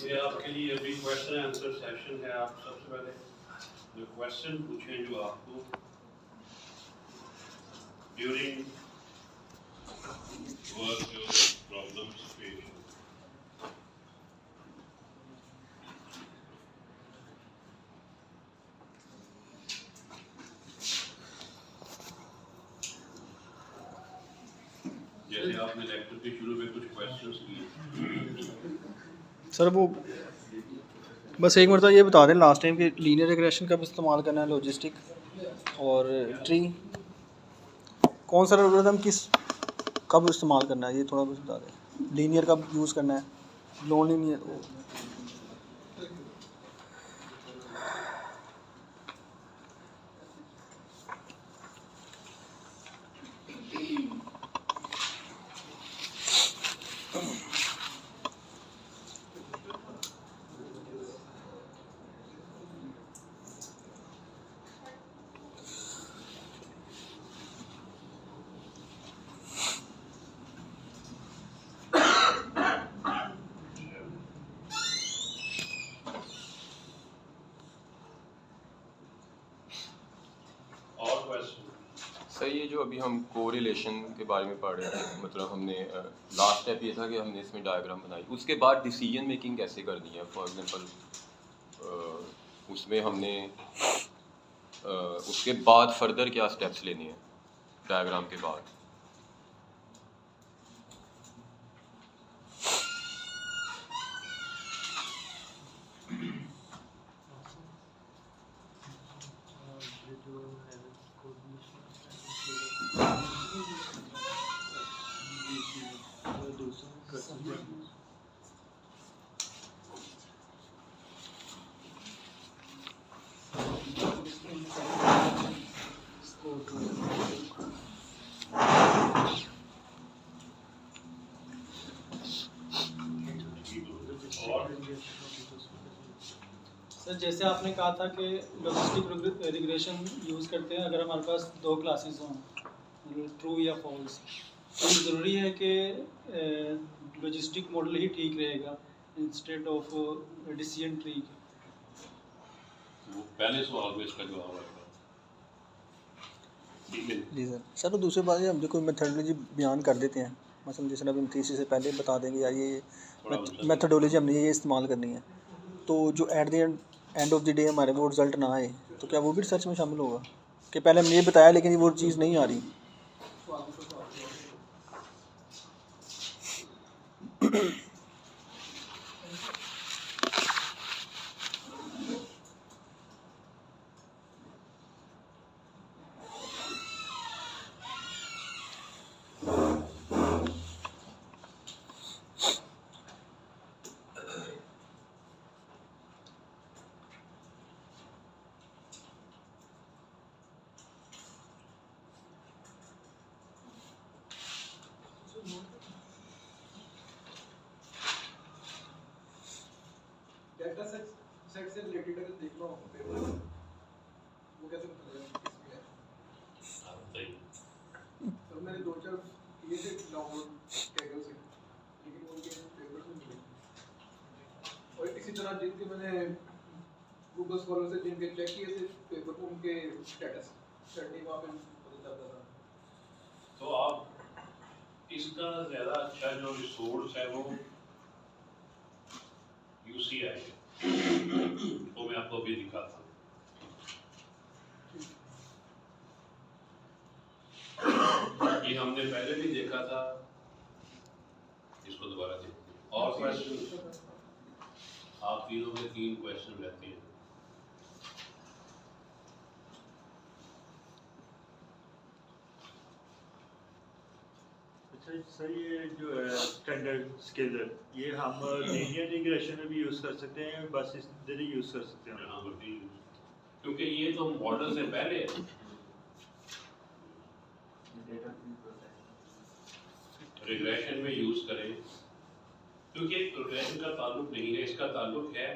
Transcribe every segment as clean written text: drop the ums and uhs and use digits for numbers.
ये आपके लिए अभी क्वेश्चन आंसर सेशन है। आप सबसे पहले जो क्वेश्चन पूछें जो आपको ड्यूरिंग वर्क जो प्रॉब्लम्स फेस हो। जैसे आपने लेक्चर के शुरू में कुछ क्वेश्चंस किए सर, वो बस एक मरतबा ये बता दें लास्ट टाइम कि लीनियर रिग्रेशन कब इस्तेमाल करना है, लॉजिस्टिक और ट्री कौन सा एल्गोरिथम किस कब इस्तेमाल करना है, ये थोड़ा बस बता दें। लीनियर कब यूज़ करना है, नॉन लीनियर। सर ये जो अभी हम कोरिलेशन के बारे में पढ़ रहे थे, मतलब हमने लास्ट स्टेप ये था कि हमने इसमें डायग्राम बनाई, उसके बाद डिसीजन मेकिंग कैसे करनी है। फॉर एग्जांपल उसमें हमने उसके बाद फर्दर क्या स्टेप्स लेने हैं डायग्राम के बाद। सर जैसे आपने कहा था कि लॉजिस्टिक रिग्रेशन यूज़ करते हैं अगर हमारे पास दो क्लासेस हों, ट्रू या फॉल्स, तो ज़रूरी है कि लॉजिस्टिक मॉडल ही ठीक रहेगा इंस्टेड ऑफ डिसीजन ट्री के। वो पहले सवाल में इसका जवाब आएगा। जी सर, तो दूसरी बात है हम जो कोई मेथडोलॉजी बयान कर देते हैं, मसलन जैसे हम थीसिस से पहले बता देंगे यार ये मेथडोलॉजी हमने ये इस्तेमाल करनी है, तो जो at the end of the day हमारे वो रिज़ल्ट ना आए तो क्या वो भी रिसर्च में शामिल होगा कि पहले हमने ये बताया लेकिन वो चीज़ नहीं आ रही। डेटा सेट से रिलेटेड अगर देखना हो पेपर वो कैसे किसमें है। तो मैंने दो चार किए थे डाउनलोड कैगल से, लेकिन उनके पेपर नहीं मिले। और इसी तरह जिनके मैंने गूगल स्कॉलर से जिनके चेक किए थे पेपर को, उनके स्टेटस स्टडी वहाँ पे पता चलता था। तो आप इसका ज़्यादा अच्छा जो रिसोर्स है वो UCI है, तो मैं आपको अभी दिखाता हूँ। ये हमने पहले भी देखा था, इसको दोबारा देखते हैं। और क्वेश्चन आप तीनों में 3 क्वेश्चन रहते हैं। सर ये जो है स्टैंडर्ड स्केलर, ये हम लीनियर रिग्रेशन में भी यूज़ कर सकते हैं, बस इधर ही यूज़ कर सकते हैं। हाँ, क्योंकि ये तो मॉडल से पहले रिग्रेशन में यूज़ करें, क्योंकि रिग्रेशन का ताल्लुक नहीं है, इसका ताल्लुक है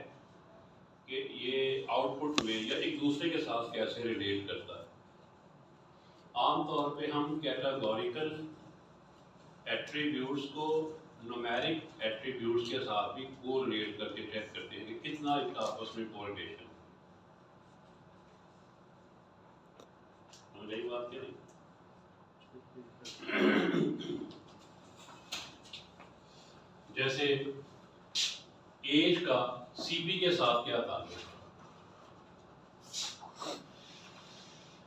कि ये आउटपुट में या एक दूसरे के साथ कैसे रिलेट करता है। आमतौर पे हम कैटेगोरिकल एट्रीब्यूट्स को न्यूमेरिक एट्रीब्यूट्स के साथ भी कोरिलेट करके चेक करते हैं कि कितना इनका आपस में कोरिलेशन। समझ आई बात क्या नहीं? जैसे एज का सीपी के साथ क्या ताल्लुक है,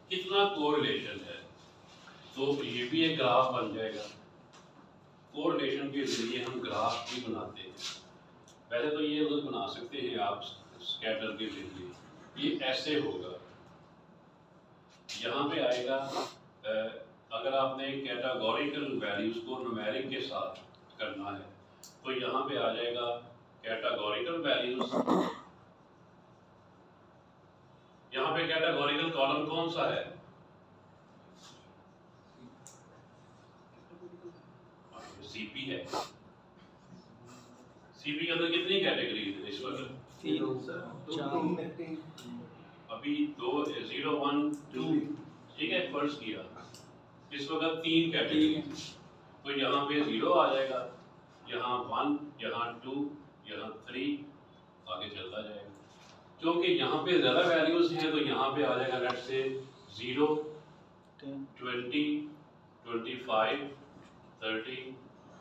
कितना कोरिलेशन है, तो ये भी एक ग्राफ बन जाएगा। कोरिलेशन के जरिए हम ग्राफ भी बनाते हैं। वैसे तो ये लोग बना सकते हैं आप स्कैटर के जरिए, ये ऐसे होगा, यहाँ पे आएगा अगर आपने कैटेगोरिकल वैल्यूज को न्यूमेरिक के साथ करना है तो यहाँ पे आ जाएगा कैटेगोरिकल वैल्यूज। यहाँ पे कैटेगोरिकल कॉलम कौन सा है? सीपी है। सीपी के अंदर कितनी कैटेगरी है इस वक्त? अभी 2 0 1 2 ठीक है, फर्ज किया इस वक्त 3 कैटेगरी, तो यहाँ पे 0 आ जाएगा, यहाँ 1, यहाँ 2, यहाँ 3, आगे चलता जाएगा। क्योंकि यहाँ पे ज़्यादा वैल्यूज हैं तो यहाँ पे आ जाएगा लेट्स से 0 20 25 30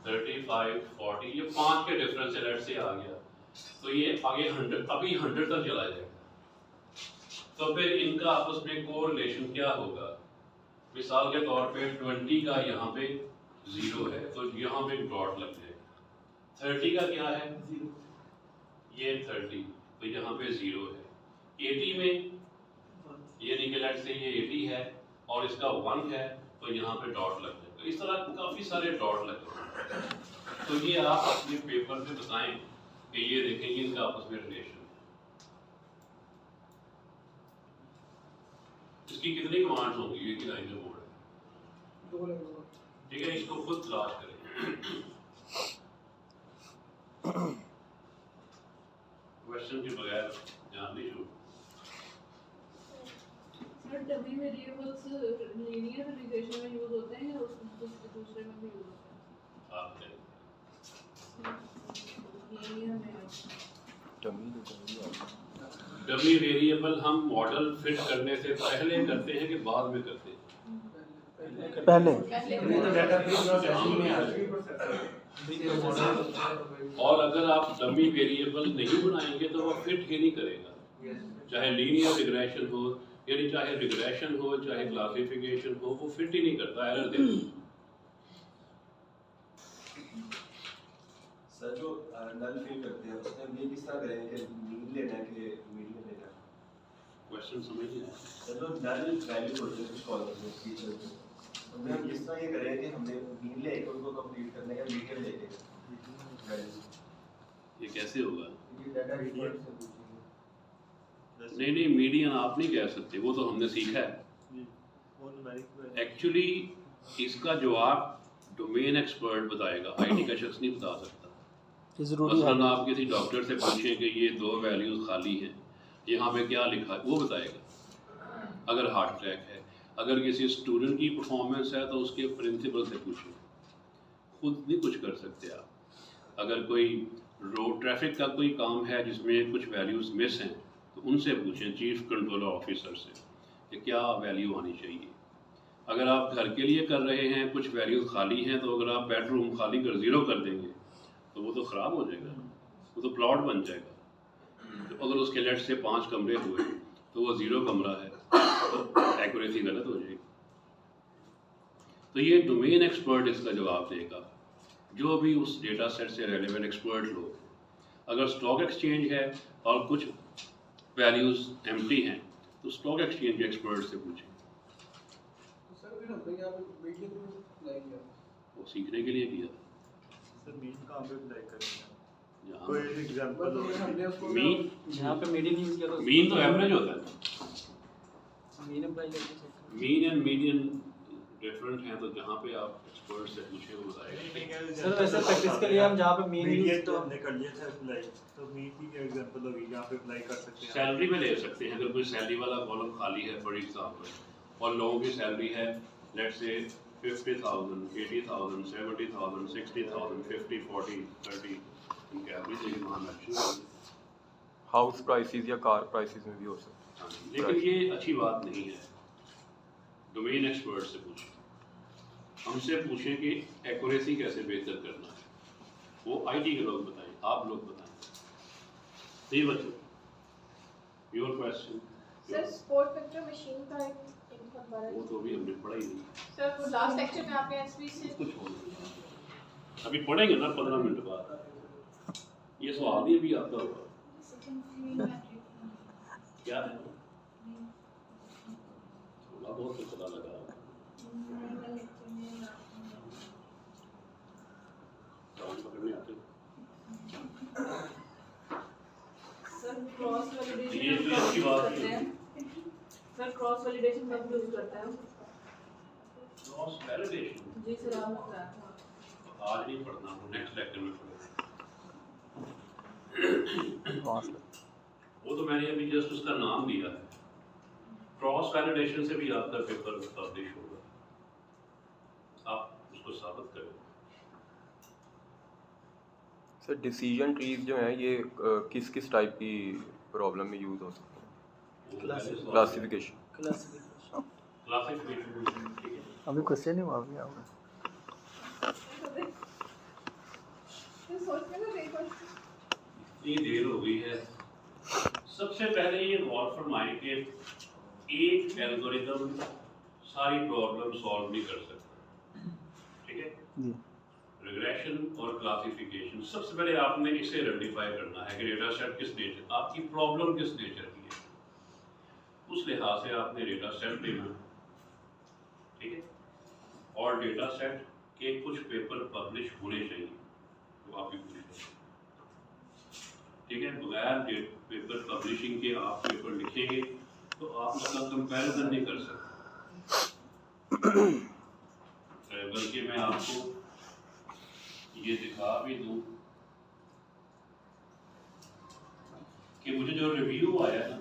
35 40, ये 5 के डिफरेंस से लेट्स से आ गया, तो ये आगे 100, अभी 100 तक चला जाएगा। तो फिर इनका आपस में कोरिलेशन क्या होगा? मिसाल के तौर पे 20 का यहाँ पे 0 है तो यहाँ पे डॉट लग जाएगा। 30 का क्या है? ये 30, तो यहाँ पे 0 है। 80 में ये निकल से ये 80 है और इसका 1 है तो यहाँ पे डॉट लग जाएगा। इस तरह काफ़ी सारे डॉट लग जाएंगे। तो ये आप अपने पेपर में बताएं कि ये देखेंगे इनका आपस में रिलेशन। इसकी कितनी कमांड्स होंगी? ये की लाइन बोर्ड है, ठीक है, इसको खुद तलाश करें। क्वेश्चन के बगैर ध्यान नहीं छोड़। Sir dummy variables linear regression में यूज होते हैं या दूसरे में भी यूज होते हैं? आप करें। लीनियर में डमी वेरिएबल हम मॉडल फिट करने से पहले करते हैं कि बाद में करते हैं? पहले। और अगर आप डमी वेरिएबल नहीं बनाएंगे तो वो फिट ही नहीं करेगा, चाहे लीनियर रिग्रेशन हो, यानी चाहे रिग्रेशन हो चाहे क्लासिफिकेशन हो, वो फिट ही नहीं करता, एरर देता। सर जो नल फिल करते हैं उसमें हम ये किस तरह करेंगे कि मीन लेना है कि मीडियन लेना है? क्वेश्चन समझ नहीं आया। सर जो नल वैल्यू होती है कुछ कॉलम्स में फीचर में, उसमें हम किस तरह ये करेंगे कि हमने मीन लेके उनको कंप्लीट करने का मीडियन लेके वैल्यूज, ये कैसे होगा? ये डाटा रिपोर्ट से पूछेंगे। नहीं, मीडियन आप नहीं कह सकते, वो तो हमने सीखा है। एक्चुअली इसका जवाब डोमेन एक्सपर्ट बताएगा, आईटी का शख्स नहीं बता सकता। मसलन आप किसी डॉक्टर से पूछें कि ये 2 वैल्यूज खाली हैं, यहाँ पे क्या लिखा है, वो बताएगा। अगर हार्ट अटैक है, अगर किसी स्टूडेंट की परफॉर्मेंस है तो उसके प्रिंसिपल से पूछें, खुद नहीं कुछ कर सकते आप। अगर कोई रोड ट्रैफिक का कोई काम है जिसमें कुछ वैल्यूज़ मिस हैं तो उनसे पूछें, चीफ कंट्रोलर ऑफिसर से, कि क्या वैल्यू आनी चाहिए। अगर आप घर के लिए कर रहे हैं, कुछ वैल्यूज़ खाली हैं, तो अगर आप बेडरूम खाली कर 0 कर देंगे तो वो तो ख़राब हो जाएगा, वो तो प्लॉट बन जाएगा। तो अगर उसके लेट से 5 कमरे हुए तो वो 0 कमरा है, तो एक्यूरेसी गलत हो जाएगी। तो ये डोमेन एक्सपर्ट इसका जवाब देगा, जो भी उस डेटा सेट से रेलेवेंट एक्सपर्ट लोग। अगर स्टॉक एक्सचेंज है और कुछ वैल्यूज़ एम्प्टी हैं तो स्टॉक एक्सचेंज के एक्सपर्ट से पूछें। तो सर फिर हमने यहाँ पे मीडियन को अप्लाई किया, वो सीखने के लिए किया। सर मीन कहाँ पे अप्लाई करेंगे? यहाँ कोई एग्जांपल मतलब ये हमने उसको मीन यहाँ पे मीडियन यूज किया तो मीन तो एवरेज होता है। मीन अप्लाई करके check करो। मीन एंड मीडियन डिफरेंट हैं, तो जहाँ पे आप एक्सपर्ट से पूछे वो बताएगा। सर वैसे प्रैक्टिस के लिए हम जहाँ पे मीन मीडियन यूज तो हमने कर लिया था अप्लाई, तो मीन की क्या एग्जांपल होगी जहाँ पे अप्लाई कर सकते हैं? सैलरी में ले सकते हैं। अगर कोई सैलरी वाला कॉलम खाली है फॉर एग्जांपल और लोगों की सैलरी है लेट्स से 50,000, 80,000, 70,000, 60,000, 50, 40, 30 इनके एवरेज वहाँ मेंशन करें। हाउस प्राइसेस या कार प्राइसेस में भी हो सकता है। लेकिन ये अच्छी बात नहीं है। डोमेन एक्सपर्ट से पूछें, हमसे पूछें कि एक्यूरेसी कैसे बेहतर करना है, वो आईटी के लोग बताएं, आप लोग बताएं। नहीं बच्चों, your question. Sir sport picture machine का एक बहुत बड़ा, वो तो अभी हमने पढ़ा ही नहीं। सर वो लास्ट लेक्चर में आपने एसपी से कुछ हो नहीं, अभी पढ़ेंगे ना 15 मिनट बाद। ये सवाल भी अभी आता होगा। क्या है? थोड़ा बहुत तो पता लगा होगा। काम पकड़ने आते। सर क्रॉस ये तो अच्छी वैलिडेशन बात करते है। हैं। सर क्रॉस वैलिडेशन कब यूज करते हैं? क्रॉस वैलिडेशन जी सर आप बताएं। आज नहीं पढ़ना, वो नेक्स्ट लेक्चर में पढ़ेंगे। वो तो मैंने अभी जस्ट उसका नाम दिया है। क्रॉस वैलिडेशन से भी आपका पेपर पब्लिश होगा, आप उसको साबित करें। सर डिसीजन ट्रीज जो हैं ये किस किस टाइप की प्रॉब्लम में यूज़ हो सकते हैं? क्लासिफिकेशन। अभी क्वेश्चन ही हुआ अभी आपका। इतनी देर हो गई है। सबसे पहले ये गौर फरमाएं कि एक एल्गोरिदम सारी प्रॉब्लम सॉल्व नहीं कर सकता, ठीक है? रिग्रेशन और क्लासिफिकेशन, सबसे पहले आपने इसे आइडेंटिफाई करना है कि डेटा सेट किस नेचर, आपकी प्रॉब्लम किस नेचर की है, उस लिहाज से आपने डेटा सेट लेना, ठीक है? और डेटा सेट के कुछ पेपर पब्लिश होने चाहिए, तो आप भी पूछ लें, ठीक है? बगैर पेपर पब्लिशिंग के आप पेपर लिखेंगे तो आप उसका कंपैरिजन नहीं कर सकते। बल्कि मैं आपको ये दिखा भी दूं कि मुझे जो रिव्यू आया ना,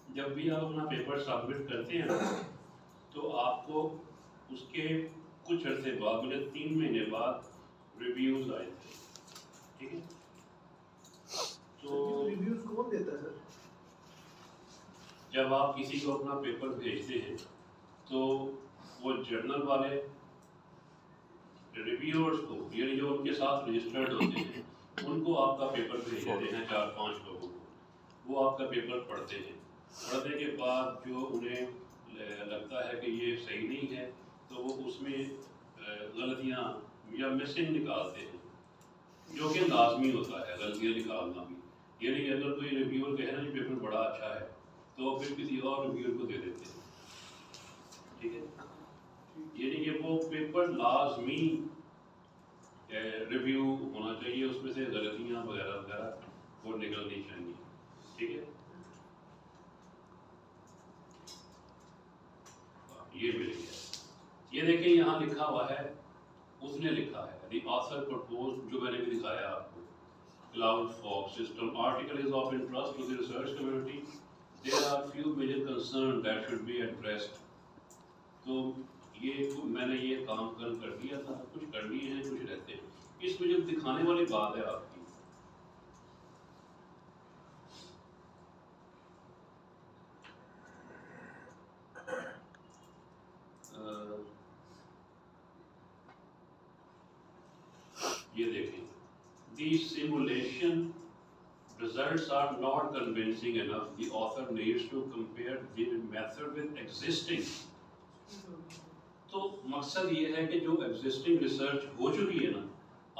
जब भी आप अपना पेपर सबमिट करते हैं ना, तो आपको उसके कुछ अर्से बाद, मुझे 3 महीने बाद रिव्यूज आए थे, ठीक है? तो रिव्यूज कौन देता है सर? जब आप किसी को अपना पेपर भेजते हैं तो वो जर्नल वाले रिव्यूअर्स को, यानी जो उनके साथ रजिस्टर्ड होते हैं, उनको आपका पेपर भेज देते हैं 4-5 लोगों को। वो आपका पेपर पढ़ते हैं, पढ़ने के बाद जो उन्हें लगता है कि ये सही नहीं है तो वो उसमें गलतियाँ या मिसिंग निकालते हैं, जो कि लाजमी होता है गलतियाँ निकालना भी। यानी कि अगर कोई रिव्यूअर कहे ना ये पेपर बड़ा अच्छा है तो फिर किसी और रिव्यूअर को दे देते हैं, ठीक है? यानी कि वो पेपर लाजमी रिव्यू होना चाहिए, उसमें से गलतियाँ वगैरह वगैरह वो निकलनी चाहिए, ठीक है? ये मिल गया। ये देखिए यहाँ लिखा हुआ है, उसने लिखा है the author proposed, जो मैंने भी दिखाया आपको, cloud fog system article is of interest to the research community, there are few major concerns that should be addressed। तो ये मैंने ये काम कर दिया था, कुछ कर लिए हैं, कुछ रहते हैं। इसमें जो दिखाने वाली बात है आपकी, ये देखें, the simulation results are not convincing enough, the author needs to compare the method with existing तो मकसद ये है कि जो एग्जिस्टिंग रिसर्च हो चुकी है ना,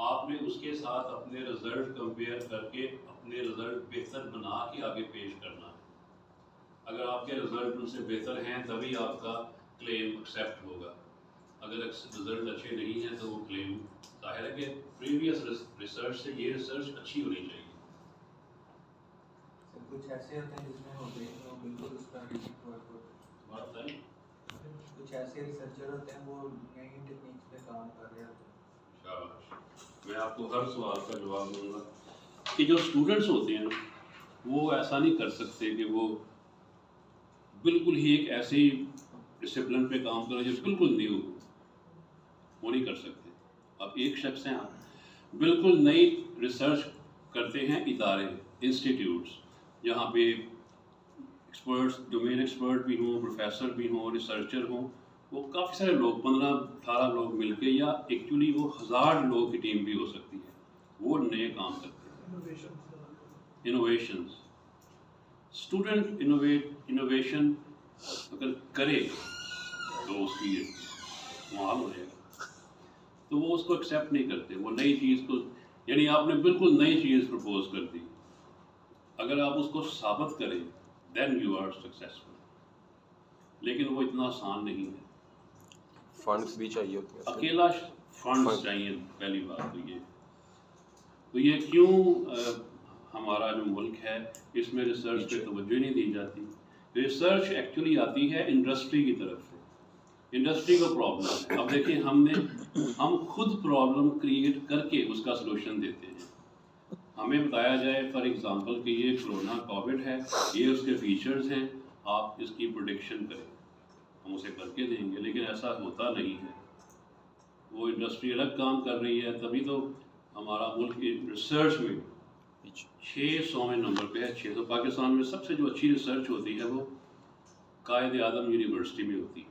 आपने उसके साथ अपने रिजल्ट कंपेयर करके अपने रिजल्ट बेहतर बना के आगे पेश करना है। अगर आपके रिजल्ट उनसे बेहतर हैं तभी आपका क्लेम एक्सेप्ट होगा। अगर रिजल्ट अच्छे नहीं हैं तो वो क्लेम जाहिर है कि प्रीवियस रिसर्च से ये रिसर्च अच्छी होनी चाहिए। कुछ ऐसे होते हैं जिसमें होते हैं वो बिल्कुल उसका रिपीट वर्क होता है, कुछ ऐसे रिसर्चर होते हैं वो नई टेक्निक्स पे काम कर रहे होते हैं। शाबाश। मैं आपको हर सवाल का जवाब दूंगा कि जो स्टूडेंट्स होते हैं ना, वो ऐसा नहीं कर सकते कि वो बिल्कुल ही एक ऐसी डिसिप्लिन पे काम करें जो बिल्कुल न्यू हो, वो नहीं कर सकते। अब एक शख्स हैं, आप बिल्कुल नई रिसर्च करते हैं, इदारे इंस्टीट्यूट्स जहाँ पे एक्सपर्ट्स डोमेन एक्सपर्ट भी हों, प्रोफेसर भी हों, रिसर्चर हों, वो काफ़ी सारे लोग 15-18 लोग मिलके या एक्चुअली वो 1000 लोग की टीम भी हो सकती है, वो नए काम करते हैं। इनोवेशंस, स्टूडेंट इनोवेशन अगर करे तो उसकी माल हो जाएगा, तो वो उसको एक्सेप्ट नहीं करते। वो नई चीज़ को, यानी आपने बिल्कुल नई चीज़ प्रपोज कर दी, अगर आप उसको साबित करें देन यू आर सक्सेसफुल, लेकिन वो इतना आसान नहीं है। फंड्स भी चाहिए होते हैं। अकेला फंड्स चाहिए, पहली बात तो ये क्यों हमारा जो मुल्क है इसमें रिसर्च पे तवज्जो नहीं दी जाती। रिसर्च एक्चुअली आती है इंडस्ट्री की तरफ से, इंडस्ट्री को प्रॉब्लम है। अब देखिए हम खुद प्रॉब्लम क्रिएट करके उसका सलूशन देते हैं। हमें बताया जाए फॉर एग्जांपल कि ये कोरोना कोविड है, ये उसके फीचर्स हैं, आप इसकी प्रेडिक्शन करें, हम उसे करके देंगे, लेकिन ऐसा होता नहीं है। वो इंडस्ट्री अलग काम कर रही है, तभी तो हमारा मुल्क रिसर्च में 600वें नंबर पे है। 600 पाकिस्तान में सबसे जो अच्छी रिसर्च होती है वो कायद आदम यूनिवर्सिटी में होती है,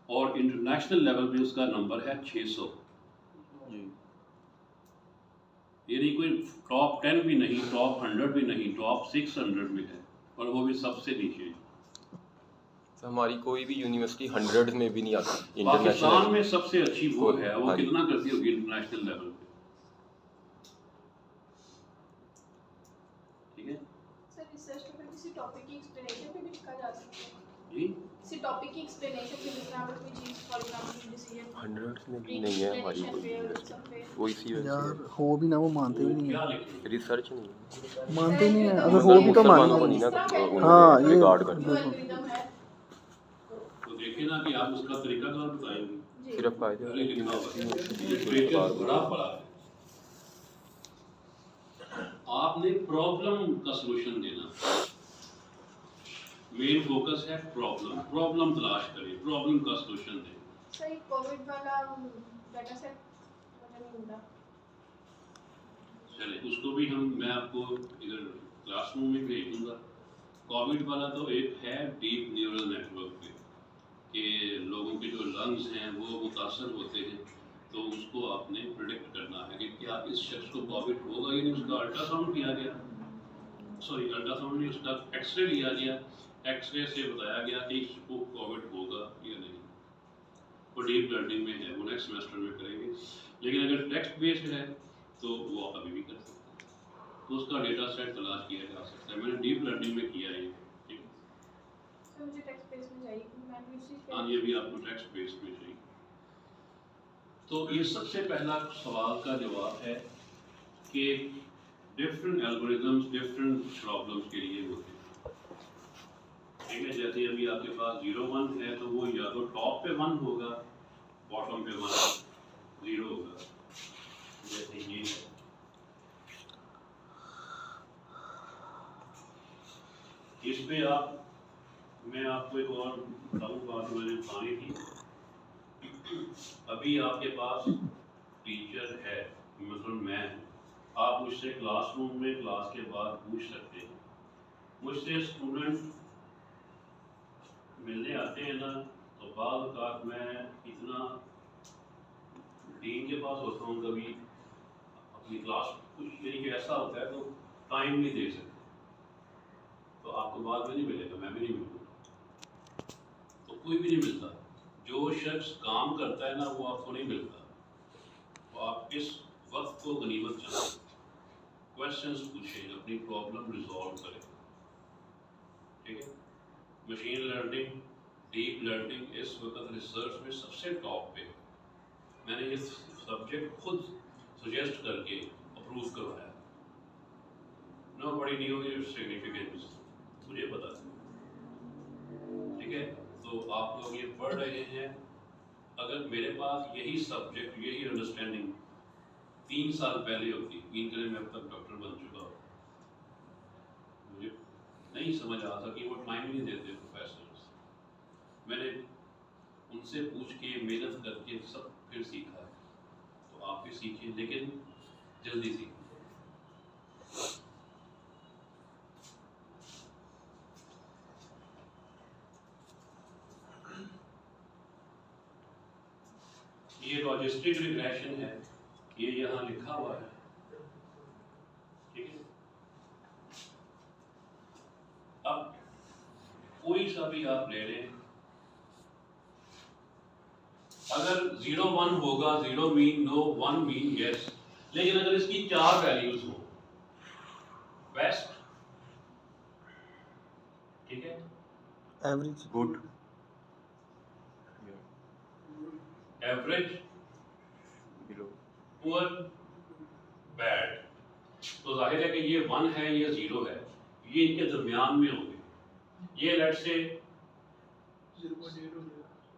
और इंटरनेशनल लेवल पे उसका नंबर है 600। यानी कोई टॉप 10 भी नहीं, टॉप 100 भी नहीं, टॉप 600 में है, और वो भी सबसे नीचे। तो हमारी कोई भी यूनिवर्सिटी 100 में भी नहीं आती। पाकिस्तान में सबसे अच्छी वो है, वो हाँ जी। कितना करती होगी इंटरनेशनल लेवल पे, ठीक है। सर रिसर्च पेपर किसी टॉपिक की एक्सप्लेनेशन पे भी लिखा जा सकता है जी, किसी टॉपिक की एक्सप्लेनेशन पे जिस तरह अगर कोई चीज़ फॉर एग्जांपल डिसीजन 100 में भी नहीं है हमारी कोई यूनिवर्सिटी, वो इसी वजह यार हो भी ना, वो मानते भी नहीं क्या है, लिखें? से रिसर्च नहीं है। मानते ही नहीं है। अगर हो भी तो मुसलमानों को मानेंगे नहीं नहीं। ना हाँ, ये रिगार्ड करते हैं। एल्गोरिदम है तो देखें ना कि आप उसका तरीकाकार बताएंगे। जी सिर्फ फायदे पहले लिखना यूनिवर्सिटी में लिटरेचर बड़ा बड़ा है। आपने प्रॉब्लम का सलूशन देना, मेन फोकस है प्रॉब्लम तलाश करें, प्रॉब्लम का सलूशन दें। सही कोविड वाला डाटा सेट मुझे नहीं मिला चले उसको भी मैं आपको इधर क्लासरूम में भेज दूंगा। कोविड वाला तो एक है डीप न्यूरल नेटवर्क पे कि लोगों के जो लंग्स हैं वो मुतासर होते हैं, तो उसको आपने प्रिडिक्ट करना है कि क्या इस शख्स को कोविड होगा या नहीं। उसका अल्ट्रासाउंड किया गया, सॉरी अल्ट्रासाउंड नहीं, उसका एक्सरे लिया गया, एक्सरे से बताया गया कि इसको कोविड होगा या नहीं। वो डीप लर्निंग में है, वो नेक्स्ट सेमेस्टर में करेंगे। लेकिन अगर टेक्स्ट बेस्ड है तो वो आप अभी भी कर सकते हैं, तो उसका डेटा सेट तलाश किया जा सकता है। मैंने डीप लर्निंग में किया है ये, ठीक है। सर मुझे टेक्स्ट बेस में चाहिए क्योंकि मैंने उसी हाँ, ये भी आपको टेक्स्ट बेस्ड में चाहिए। तो ये सबसे पहला सवाल का जवाब है कि डिफरेंट एल्गोरिथम्स डिफरेंट प्रॉब्लम्स के लिए होते हैं, ठीक है। जैसे अभी आपके पास 0 1 है तो वो या तो टॉप पे 1 होगा, बॉटम पे 1 0 होगा, जैसे ये है। इस पे मैं आपको एक और बताऊँ बात मैंने बतानी थी। अभी आपके पास टीचर है, मतलब मैं, आप मुझसे क्लासरूम में क्लास के बाद पूछ सकते हैं। मुझसे स्टूडेंट मिलने आते हैं ना, तो बाद औक़ात मैं इतना डीन के पास होता हूँ, कभी अपनी क्लास कुछ यानी कि ऐसा होता है तो टाइम नहीं दे सकते, तो आपको बाद में नहीं मिलेगा, मैं भी नहीं मिलूँगा, तो कोई भी नहीं मिलता। जो शख्स काम करता है ना वो आपको नहीं मिलता, तो आप इस वक्त को गनीमत जाने, क्वेश्चंस पूछें, अपनी प्रॉब्लम रिजॉल्व करें, ठीक है। मशीन लर्निंग, डीप लर्निंग इस वक्त रिसर्च में सबसे टॉप पे है। मैंने ये सब्जेक्ट खुद सजेस्ट करके अप्रूव करवाया, नो बड़ी न्यू सिग्निफिकेंस, मुझे पता था, ठीक है। तो आप लोग ये पढ़ रहे हैं, अगर मेरे पास यही सब्जेक्ट, यही अंडरस्टैंडिंग 3 साल पहले होती, 3 करें मैं अब तक डॉक्टर बन चुका हूँ। मुझे नहीं समझ आ था कि वो टाइम नहीं देते प्रोफेसर्स, मैंने उनसे पूछ के मेहनत करके सब फिर सीखा है। तो आप भी सीखिए, लेकिन जल्दी सीखिए। ये लॉजिस्टिक रिग्रेशन है, ये यहाँ लिखा हुआ है, ठीक है। अब कोई सा भी आप ले लें, अगर 0 1 होगा, 0 मीन नो, 1 मीन यस, लेकिन अगर इसकी 4 वैल्यूज हो, बेस्ट, ठीक है, average, good, average, below, poor, bad, तो जाहिर है कि ये 1 है, ये 0 है, ये इनके दरमियान में होंगे। ये लेट्स से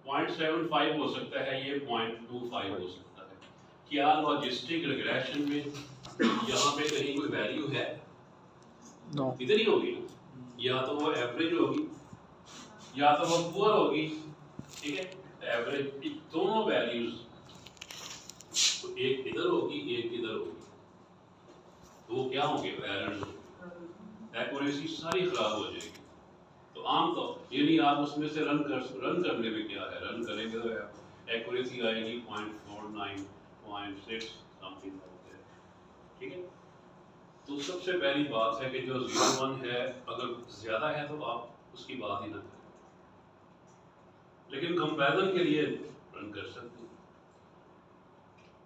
0.75 हो सकता है, ये 0.25 हो सकता है। क्या लॉजिस्टिक रिग्रेशन में यहाँ पे कहीं कोई वैल्यू है? नो, इधर ही होगी, या तो वो एवरेज होगी या तो वो पुअर होगी, ठीक है। एवरेज दोनों वैल्यूज, तो एक इधर होगी, एक इधर होगी, तो वो क्या होंगे? एरर्स होंगे, एक्यूरेसी सारी खराब हो जाएगी। तो आमतौर यानी आप उसमें से रन करने में क्या है, रन करेंगे तो एक्यूरेसी आएगी 0.49, 0.6 समथिंग, ठीक है। तो सबसे पहली बात है कि जो 0 1 है, अगर ज़्यादा है तो आप उसकी बात ही ना करें, लेकिन कंपैरिजन के लिए रन कर सकते हैं,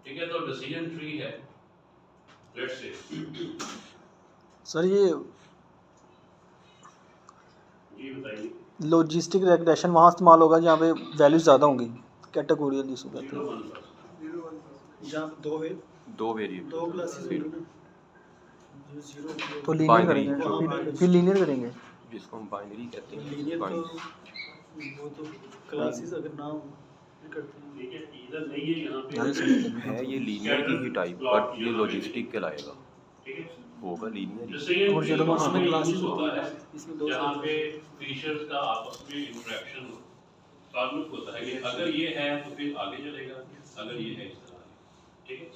ठीक है। तो डिसीजन ट्री है, लेट्स से सर ये जी बताइए, लॉजिस्टिक रिग्रेशन वहाँ इस्तेमाल होगा जहाँ पे वैल्यूज ज़्यादा होंगी, कैटेगोरियल जिसको कहते 0 हैं। 1 जहाँ दो है, दो वेरिएबल, दो क्लासेस होंगी ना, जो 0 तो लीनियर Binary, करेंगे, फिर लीनियर करेंगे। जिसको हम बाइनरी कहते हैं, लीनियर, तो binary। वो तो क्लासेस अगर ना हो फिर करते हैं। ठीक है, इधर नहीं है, यहाँ पे है ये लीनियर की ही टाइप, बट ये लॉजिस्टिक कहलाएगा, ठीक है। होगा लीनियर। डिसीजन और ट्री जो वहाँ पे क्लासेस यूज होता है इसमें दो जहाँ पे फीचर्स का आपस में इंटरेक्शन ताल्लुक होता है कि अगर ये है तो फिर आगे चलेगा, अगर ये है इस तरह, ठीक है।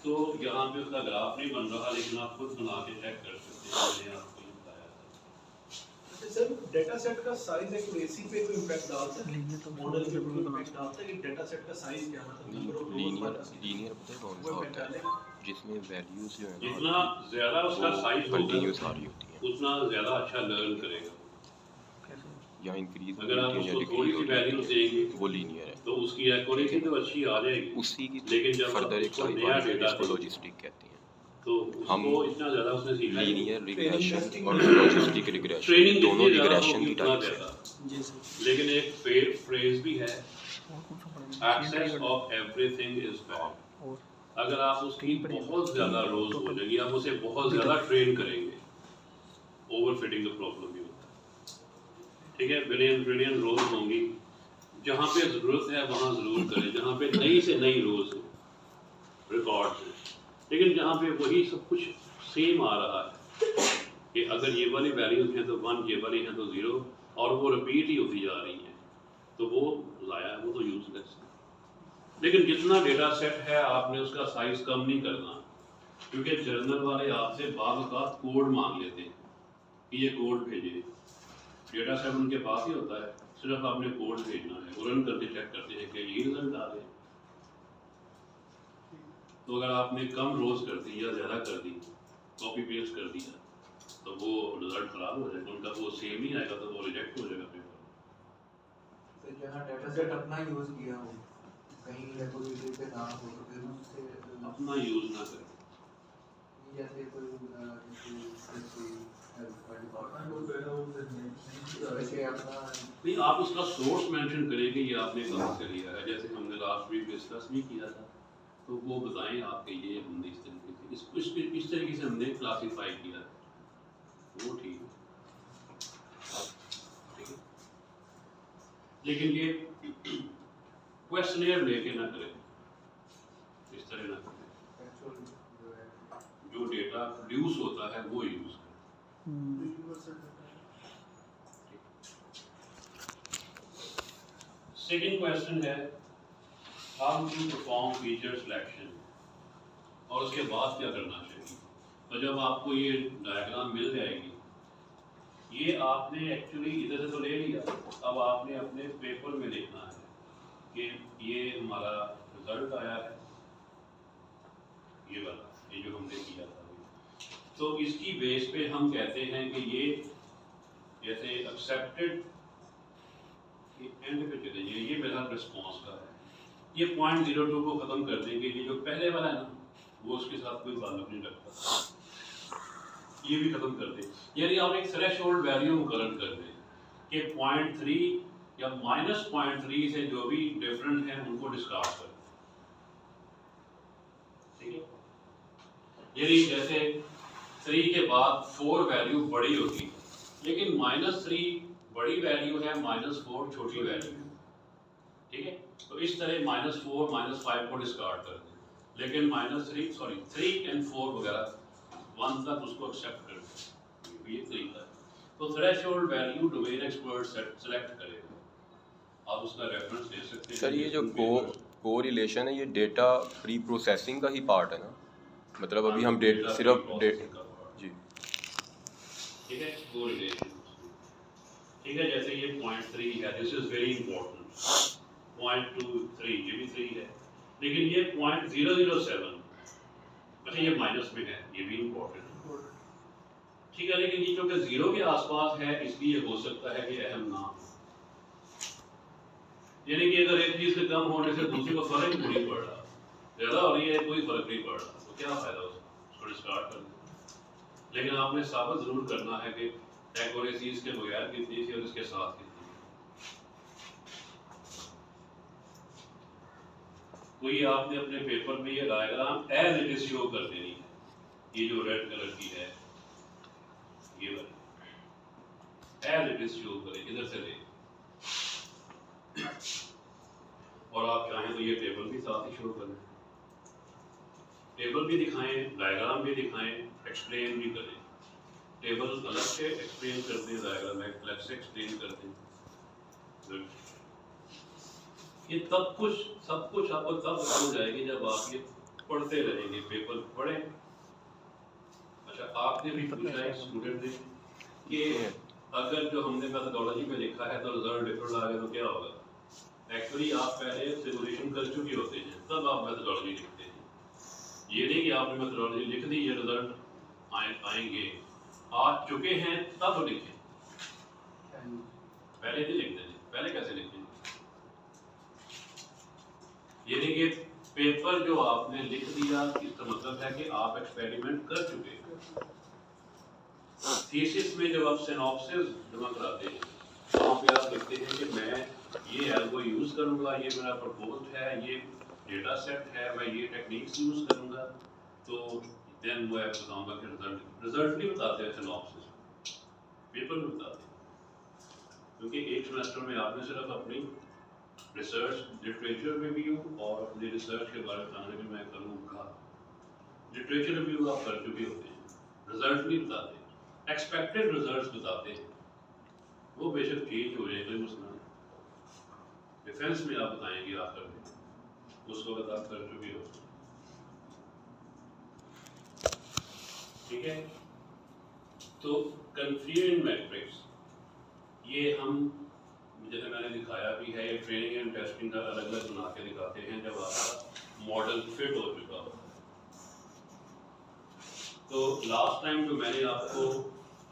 तो यहाँ पे उसका ग्राफ नहीं बन रहा, लेकिन आप खुद बना के चेक कर सकते हैं, मैंने आपको ये बताया था। सर डेटा सेट का साइज एक्यूरेसी पे कोई इम्पैक्ट डालता है, मॉडल पे कोई इम्पैक्ट डालता है कि डेटा सेट का साइज क्या, मतलब नंबर ऑफ लीनियर पता है कौन सा होता है, जिसमें वैल्यूज जो है ना जितना ज्यादा उसका साइज होगा कंटिन्यूस आ रही होती है, उतना ज्यादा अच्छा लर्न करेगा। या इंक्रीज अगर आप उसको थोड़ी सी वैल्यू देंगे वो लीनियर है। तो उसकी एक्यूरेसी तो अच्छी आ जाएगी, उसी की लेकिन जब फर्दर एक उसको टाइप नया है डेटा जिसको दें, लॉजिस्टिक कहते हैं। तो हम उसको इतना ज्यादा उसने सीखा ही नहीं। लीनियर रिग्रेशन और लॉजिस्टिक रिग्रेशन ट्रेनिंग दोनों जितनी ज्यादा रिग्रेशन होगी की उतना टाइप्स ज्यादा। जी सर। लेकिन एक फ्रेज भी है, excess of everything is bad. अगर आप उसकी बहुत ज्यादा रोज हो जाएगी, आप उसे बहुत ज्यादा ट्रेन करेंगे, ओवरफिटिंग का प्रॉब्लम भी होता है, ठीक है। बिलियन रोज होंगी, जहाँ पे जरूरत है वहाँ जरूर करें, जहाँ पे नई से नई रोज हो रिकॉर्ड है, लेकिन जहाँ पे वही सब कुछ सेम आ रहा है कि अगर ये वाली वैल्यूज हैं तो 1, ये वाली हैं तो 0, और वो रिपीट ही होती जा रही हैं, तो वो ज़ाया है, वो तो यूजलेस है। लेकिन जितना डेटा सेट है आपने उसका साइज कम नहीं करना, क्योंकि जर्नल वाले आपसे बाज़ औक़ात कोड मांग लेते हैं कि ये कोड भेजिए। डेटा सेट उनके पास ही होता है, सिर्फ आपने कोड भेजना है, वो रन करके चेक करते हैं कि ये रिजल्ट आ रहे हैं। तो अगर आपने कम रोज कर दी या ज़्यादा कर दी, कॉपी पेस्ट कर दिया, तो वो रिजल्ट ख़राब हो जाएगा, उनका वो सेम ही आएगा, तो वो रिजेक्ट हो जाएगा पेपर। कि जहाँ डाटा सेट अपना यूज़ किया हो, कहीं रेपोजिटरी पे ना हो, तो फिर उससे अपना यूज़ ना करें। जैसे कोई वैसे अपना नहीं, आप उसका सोर्स मेंशन करें कि ये आपने कहाँ से लिया है। जैसे हमने लास्ट वीक डिस्कस भी किया था, तो वो बताएं आपके ये हमने इस तरीके से इस तरीके से हमने क्लासीफाई किया है, वो ठीक है। ठीक है, लेकिन ये क्वेश्चनियर लेके ना करें, इस तरह ना करें। जो डेटा प्रोड्यूस होता है वो यूज करें। सेकंड क्वेश्चन है how to perform feature selection, और उसके बाद क्या करना चाहिए। तो जब आपको ये डायग्राम मिल जाएगी, ये आपने एक्चुअली इधर से तो ले लिया, अब आपने अपने पेपर में लिखना है कि ये हमारा रिजल्ट आया है, ये वाला, ये जो हमने किया था। तो इसकी बेस पे हम कहते हैं कि ये जैसे एक्सेप्टेड एंड पे चले जाइए, ये मेरा रिस्पॉन्स का है। ये 0.02 को ख़त्म कर देंगे, ये जो पहले वाला है ना, वो उसके साथ कोई ताल्लुक नहीं रखता, ये भी ख़त्म कर दें। यानी आप एक थ्रेशोल्ड वैल्यू मुकर्रर कर दें कि 0.3 या -0.3 से जो भी डिफरेंट है उनको डिस्कार्ड कर। ठीक है, यानी जैसे 3 के बाद 4 वैल्यू बड़ी होगी, लेकिन -3 बड़ी वैल्यू है, -4 छोटी वैल्यू है। ठीक है, तो इस तरह -4 -5 को डिस्कार्ड कर दें, लेकिन -3 और 4 वगैरह 1 तक उसको एक्सेप्ट कर दें, ये तरीका है। तो threshold value domain expert select करेगा, आप उसका रेफरेंस ले सकते हैं। सर ये जो कोरिलेशन है, ये डेटा प्री प्रोसेसिंग का ही पार्ट है ना, मतलब अभी हम सिर्फ जी ठीक है, कोरिलेशन। ठीक है, जैसे ये 0.3 है, दिस इज वेरी इंपॉर्टेंट। 0.23 ये भी 3 है, लेकिन ये 0.007, अच्छा ये माइनस में है, ये भी इंपॉर्टेंट है। ठीक है, लेकिन ये चूंकि 0 के आसपास है, इसलिए हो सकता है कि अहम ना हो। यानी कि अगर एक चीज के कम होने से दूसरे को फर्क ही नहीं पड़ रहा, ज्यादा हो रही है कोई फर्क नहीं पड़ रहा, तो क्या फायदा उसको डिस्कार्ड करने। लेकिन आपने साबित जरूर करना है कि एक्यूरेसी इसके बगैर कितनी थी और इसके साथ कितनी थी। कोई आपने अपने पेपर में ये diagram as it is show कर देनी है, ये जो रेड कलर की है ये वाली एज इट इज शो करें, इधर से ले, और आप चाहें तो ये टेबल भी साथ ही शो करें, टेबल भी दिखाएं, डायग्राम भी दिखाएं, एक्सप्लेन भी करें। टेबल अलग से एक्सप्लेन कर दें, डायग्राम अलग से एक्सप्लेन कर दें। ये सब कुछ आपको तब हो जाएगी जब आप ये पढ़ते रहेंगे, पेपर पढ़ें। अच्छा, आपने भी पूछा है स्टूडेंट ने कि अगर जो हमने मेथोडोलॉजी में लिखा है तो रिजल्ट डिफरेंट आ गया तो क्या होगा। एक्चुअली आप पहले सिमुलेशन कर चुके होते हैं, तब आप मेथोडोलॉजी लिखते हैं। ये नहीं कि आपने मेथोडोलॉजी लिख दी, ये रिजल्ट आएंगे, आ चुके हैं तब लिखें, पहले नहीं लिखते हैं। पहले कैसे लिखते हैं? ये नहीं कि पेपर जो आपने लिख दिया, इसका मतलब है कि आप एक्सपेरिमेंट कर चुके हैं। थीसिस में जब आप सिनॉप्सिस जमा कराते हैं, वहाँ पे आप लिखते हैं कि मैं ये एल्गो यूज़ करूँगा, ये मेरा प्रपोज्ड है, ये डेटा सेट है, मैं ये टेक्निक्स यूज़ करूँगा, तो देन वो आप बताऊँगा कि रिजल्ट नहीं बताते हैं सिनॉप्सिस, पेपर में बताते हैं। क्योंकि एक सेमेस्टर में आपने सिर्फ अपनी रिसर्च लिटरेचर रिव्यू और अपनी रिसर्च के बारे में बताने में मैं करूँगा। लिटरेचर रिव्यू आप कर चुके होते हैं, रिजल्ट नहीं बताते, एक्सपेक्टेड रिजल्ट्स बताते हैं। वो बेशक चेंज हो जाए, कोई मसला नहीं। डिफेंस में आप बताएंगे आखिर में, उस वक्त आप कर चुके हो। ठीक है, तो कन्फ्यूजन मैट्रिक्स ये हम, जैसे मैंने दिखाया भी है, ये ट्रेनिंग एंड टेस्टिंग का अलग अलग बना के दिखाते हैं जब आपका मॉडल फिट हो चुका हो। तो लास्ट टाइम जो मैंने आपको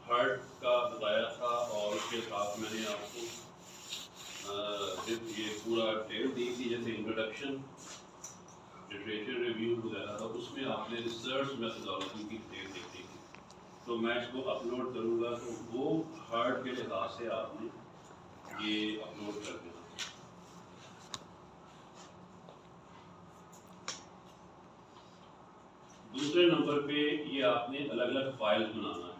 हर्ट का बताया था और उसके साथ मैंने आपको ये पूरा टेल दी थी, जैसे इंट्रोडक्शन, लिटरेचर रिव्यू वगैरह था, उसमें आपने रिसर्च मेथोडोलॉजी की टेल देखी थी। तो मैं इसको अपलोड करूँगा, तो वो हार्ड के लिहाज से आपने ये अपलोड कर देना। दूसरे नंबर पे ये आपने अलग अलग फाइल्स बनाना है,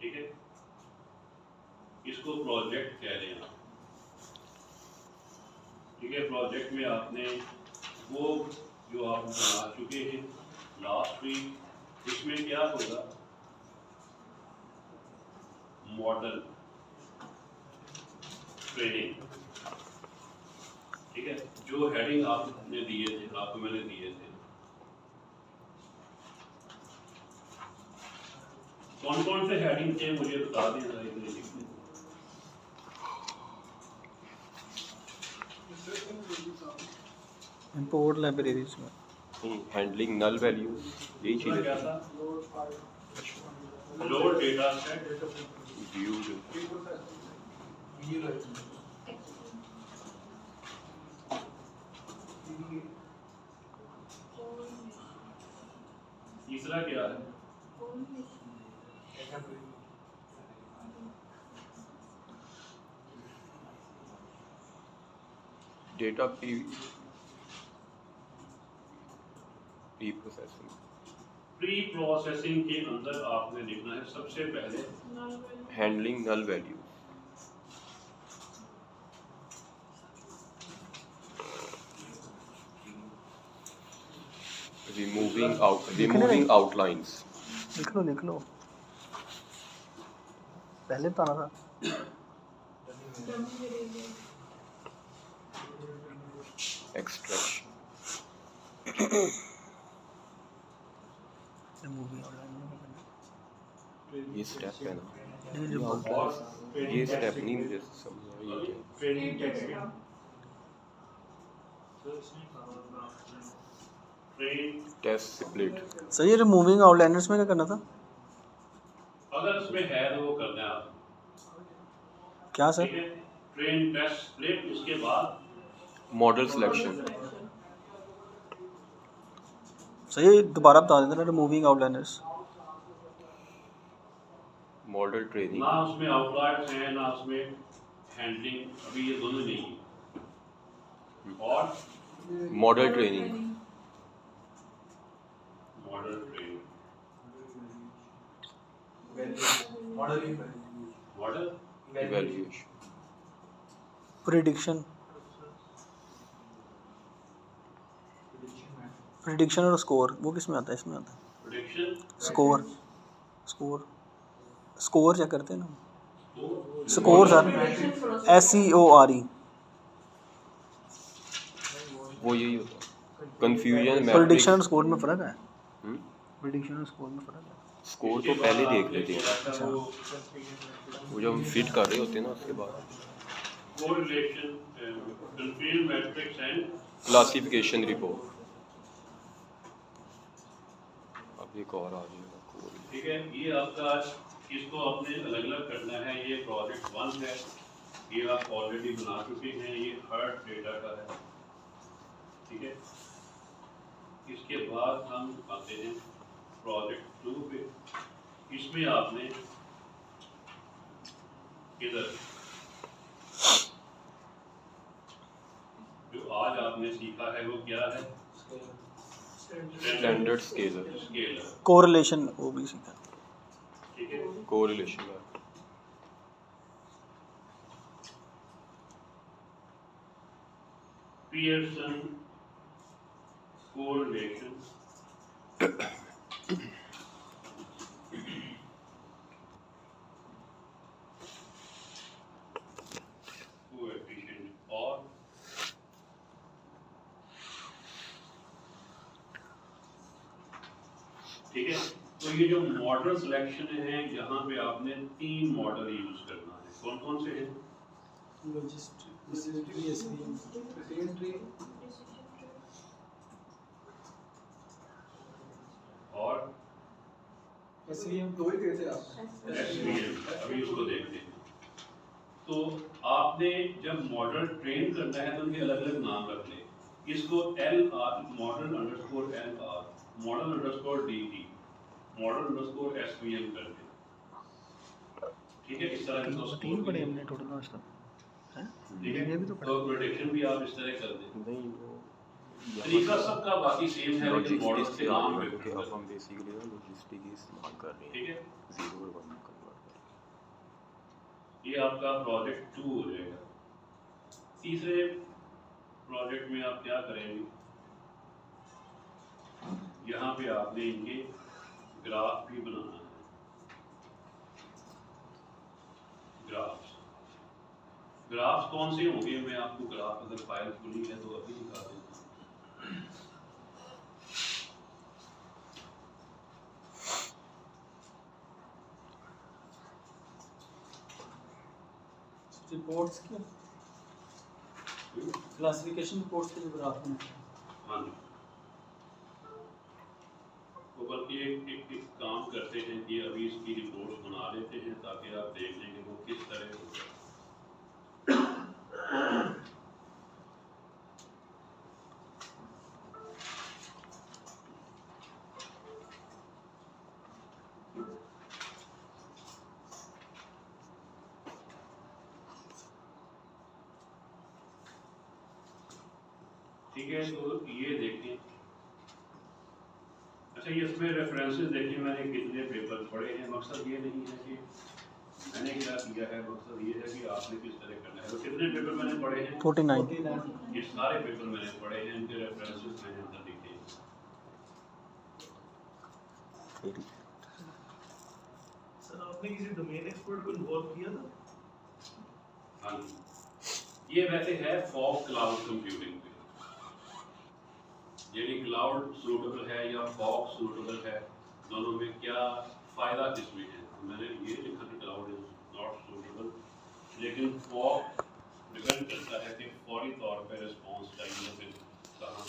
ठीक है। इसको प्रोजेक्ट कह रहे हैं, ठीक है। प्रोजेक्ट में आपने वो जो आप बना चुके हैं लास्ट वीक, इसमें क्या होगा, मॉडल ट्रेनिंग, ठीक है। जो हेडिंग आपने दिए थे, आपको मैंने दिए थे, कौन कौन से हेडिंग थे मुझे बता दें जरा, इतने लिखने। इंपोर्ट लाइब्रेरीज में हैंडलिंग नल वैल्यूज, यही चीज़ें क्या था, लोड डेटा सेट, व्यू तीसरा क्या है, data preprocessing. Preprocessing के अंदर आपने लिखना है सबसे पहले handling null value, removing outlines. लिख लो पहले बताना था। एक्सट्रैक्शन, ये स्टेप है ना, ये स्टेप नहीं मुझे समझ आ रही है। Training text test split. Sir ये रिमूविंग आउटलाइनर्स में क्या करना था? अगर उसमें है तो वो करना है आप, क्या सर? ठीक है। ट्रेन टेस्ट स्प्लिट, उसके बाद मॉडल सिलेक्शन। सर ये दोबारा बता देना, रिमूविंग आउटलाइनर्स। मॉडल ट्रेनिंग, ना उसमें आउटलाइनर्स हैं ना उसमें हैंडलिंग, अभी ये दोनों नहीं है। और model training, model training, model evaluation, prediction और स्कोर, वो किस में आता है? इसमें आता है प्रेडिक्शन, स्कोर क्या करते हैं ना, स्कोर सर, SCORE। वो यही होता है। कंफ्यूजन प्रिडिक्शन और स्कोर में फ़र्क है? प्रिडिक्शन और स्कोर में फ़र्क है? स्कोर तो पहले देख लेते हैं, वो जब हम फिट कर रहे होते हैं ना, उसके बाद correlation, confusion matrix and classification report. अब एक और आ जाएगा, ठीक है। ये आपका, इसको आपने अलग अलग करना है। ये प्रोजेक्ट 1 है, ये आप ऑलरेडी बना चुके हैं, ये हर्ट डेटा का है, ठीक है। इसके बाद हम आते हैं प्रोजेक्ट 2 पे। इसमें आपने इधर जो आज आपने सीखा है वो क्या है, स्टैंडर्ड स्केलर, कोरिलेशन, वो भी सीखा, ठीक है। कोरिलेशन, पियर्सन कोरिलेशन, कोएफिशिएंट, और ठीक है। तो ये जो मॉडल सिलेक्शन है, यहाँ पे आपने 3 मॉडल यूज करना है। कौन कौन से हैं? और SVM 2 ही कैसे आप SVM, अभी उसको देखते हैं। तो आपने जब मॉडल ट्रेन करना है तो उनके अलग अलग नाम रख लें। इसको LR model underscore LR, model underscore DT, model underscore SVM कर दें। ठीक है, इस तरह इनको तीन स्कोर पढ़े हमने टोटल आज तक हैं। ठीक है, ये भी तो तो प्रोडिक्शन भी आप इस तरह कर दें। नहीं वो तरीका सबका बाकी सेम है लेकिन मॉडल लॉजिस्टिक्स के से नाम आगे पे क्योंकि अब हम बेसिकली लॉजिस्टिक ही इस्तेमाल कर रहे ठीक हैं, है। 0 और 1 में कन्वर्ट कर रहे हैं। ये आपका प्रोजेक्ट 2 हो जाएगा। तीसरे प्रोजेक्ट में आप क्या करेंगे, यहाँ पे आपने इनके ग्राफ भी बनाना है। ग्राफ्स कौन से होंगे, मैं आपको ग्राफ अगर फाइल खुली है तो अभी दिखा देता हूँ। रिपोर्ट्स के क्लासिफिकेशन रिपोर्ट्स के जो ग्राफ हैं। हाँ जी, तो बल्कि एक काम करते हैं कि अभी इसकी रिपोर्ट्स बना लेते हैं ताकि आप देख लें कि वो किस तरह होगा। ठीक है, तो ये देखें। अच्छा, ये इसमें रेफरेंसेस देखिए, मैंने कितने पेपर पढ़े हैं। मकसद ये नहीं है कि मैंने क्या किया है, मकसद ये है कि आपने किस तरह करना है। तो कितने पेपर मैंने पढ़े हैं? 49। ये सारे पेपर मैंने पढ़े हैं, इनके रेफरेंसेस मैंने अंदर लिखे हैं। सर आपने किसी डोमेन एक्सपर्ट को इन्वॉल्व किया था? हाँ जी, ये वैसे है फॉग क्लाउड कंप्यूटिंग पे, यानी क्लाउड सूटेबल है या फॉग सूटेबल है, दोनों में क्या फ़ायदा किसमें है। तो मैंने ये लिखा कि क्लाउड इज नॉट सूटेबल, लेकिन फॉग डिपेंड करता है कि फौरी तौर पर रिस्पॉन्स टाइम में कहाँ